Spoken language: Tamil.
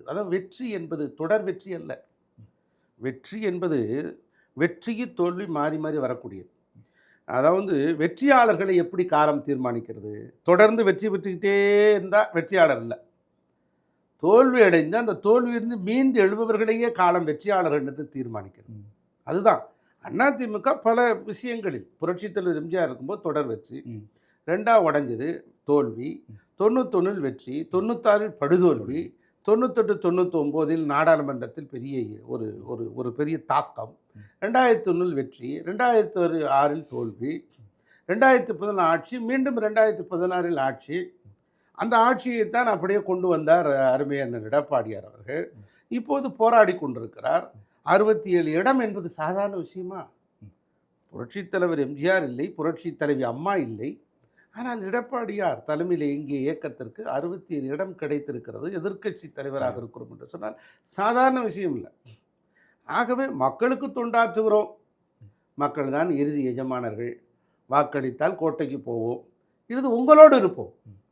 அதாவது வெற்றி என்பது தொடர் வெற்றி அல்ல. வெற்றி என்பது வெற்றிக்கு தோல்வி மாறி மாறி வரக்கூடியது. அதாவது வெற்றியாளர்களை எப்படி காலம் தீர்மானிக்கிறது? தொடர்ந்து வெற்றி பெற்றுக்கிட்டே இருந்தால் வெற்றியாளர் இல்லை. தோல்வி அடைந்து அந்த தோல்வியிலிருந்து மீண்டு எழுபவர்களையே காலம் வெற்றியாளர்கள் என்று தீர்மானிக்கிறது. அதுதான் அதிமுக பல விஷயங்களில் புரட்சித் தலைவர் எம்ஜிஆர் இருக்கும்போது தொடர் வெற்றி, 2ஆ உடைஞ்சது தோல்வி, 91 வெற்றி, 96 படுதோல்வி, 98 99 நாடாளுமன்றத்தில் பெரிய ஒரு ஒரு ஒரு பெரிய தாக்கம், 2001 வெற்றி, 2006 தோல்வி, 2014 ஆட்சி, மீண்டும் 2016 ஆட்சி. அந்த ஆட்சியைத்தான் அப்படியே கொண்டு வந்தார் அருமை அண்ணன் எடப்பாடியார் அவர்கள். இப்போது போராடி கொண்டிருக்கிறார். 67 இடம் என்பது சாதாரண விஷயமா? புரட்சித் தலைவர் எம்ஜிஆர் இல்லை, புரட்சி தலைவி அம்மா இல்லை. ஆனால் எடப்பாடியார் தலைமையில் இங்கே இயக்கத்திற்கு 67 இடம் கிடைத்திருக்கிறது. எதிர்க்கட்சி தலைவராக இருக்கிறோம் என்று சொன்னால் சாதாரண விஷயம் இல்லை. ஆகவே மக்களுக்கு தொண்டாற்றுகிறோம். மக்கள் தான் இறுதி எஜமானர்கள். வாக்களித்தால் கோட்டைக்கு போவோம். இது உங்களோடு இருப்போம்.